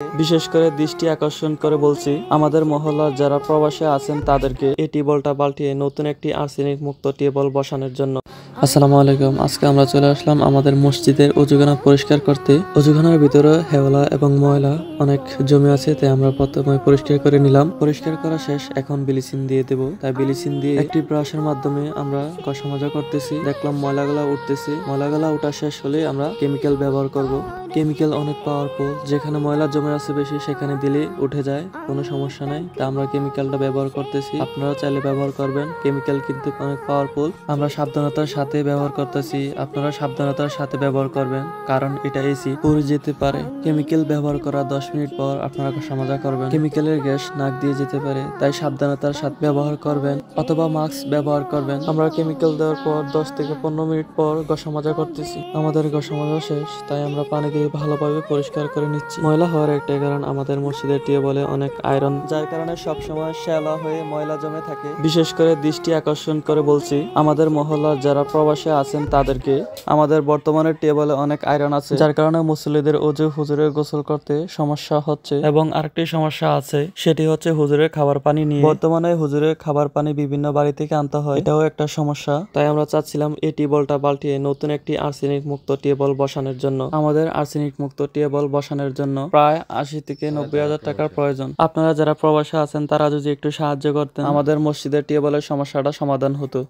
বিশেষ করে দৃষ্টি আকর্ষণ করে বলছি আমাদের মহল্লার যারা প্রবাসী আছেন তাদেরকে এই টিউবওয়েলটা পাল্টিয়ে নতুন একটি আর্সেনিক মুক্ত টিউবওয়েল বসানোর জন্য। আসসালামু আলাইকুম। আজকে আমরা চলে আসলাম আমাদের মসজিদের অজুখানা পরিষ্কার করতে। অজুখানার ভিতরে হেওলা এবং ময়লা অনেক জমে আছে, তাই আমরা প্রথমে পরিষ্কার করে নিলাম। পরিষ্কার করা শেষ, এখন ব্লিচিং দিয়ে দেব। তাই ব্লিচিং দিয়ে একটি ব্রাশের মাধ্যমে আমরা ঘষা মাজা করতেছি। দেখলাম ময়লাগুলা উঠতেছে। ময়লাগুলা উঠা শেষ হলে আমরা কেমিক্যাল ব্যবহার করব। কেমিক্যাল অনেক পাওয়ারফুল, যেখানে ময়লা জমে আছে বেশি সেখানে দিলে উঠে যায়, কোনো সমস্যা নাই। তা আমরা কেমিক্যালটা ব্যবহার করতেছি, আপনারা চাইলে ব্যবহার করবেন। কেমিক্যাল কিন্তু অনেক পাওয়ারফুল। আমরা সাবধানতার সাথে ব্যবহার করতেছি, আপনারা সাবধানতার সাথে ব্যবহার করবেন, কারণ এটা এসি পুড়ে যেতে পারে। কেমিক্যাল ব্যবহার করা 10 মিনিট পর আপনারা ঘষা মাজা করবেন। কেমিক্যালের গ্যাস নাক দিয়ে যেতে পারে, তাই সাবধানতার সাথে ব্যবহার করবেন অথবা মাস্ক ব্যবহার করবেন। আমরা কেমিক্যাল দেওয়ার পর 10 থেকে 15 মিনিট পর ঘষা মাজা করতেছি। আমাদের ঘষা মাজা শেষ, তাই আমরা পানি দিয়ে ভালোভাবে পরিষ্কার করে নিচ্ছি। ময়লা হওয়ার একটাই কারণ আমাদের মসজিদের টিউবওয়েলে অনেক আয়রন, যার কারণে সবসময় শ্যাওলা হয়ে ময়লা জমে থাকে। বিশেষ করে দৃষ্টি আকর্ষণ করে বলছি আমাদের মহল্লার যারা প্রবাসী আছেন তাদেরকে, আমাদের বর্তমানে টিউবওয়েলে অনেক আয়রন আছে, যার কারণে মুসল্লিদের অজু হুজুরের গোসল করতে সমস্যা হচ্ছে। এবং আরেকটি সমস্যা আছে, সেটি হচ্ছে হুজুরের খাবার পানি নিয়ে। বর্তমানে হুজুরের খাবার পানি বিভিন্ন বাড়ি থেকে আনতে হয়, এটাও একটা সমস্যা। তাই আমরা চাচ্ছিলাম এই টিউবওয়েলটা পাল্টিয়ে নতুন একটি আর্সেনিক মুক্ত টিউবওয়েল বসানোর জন্য। আমাদের আর্সেনিক মুক্ত টিউবওয়েল বসানোর জন্য প্রায় 80 থেকে 90 হাজার টাকার প্রয়োজন। আপনারা যারা প্রবাসী আছেন তারা যদি একটু সাহায্য করতেন, আমাদের মসজিদের টিউবওয়েলের সমস্যাটা সমাধান হতো।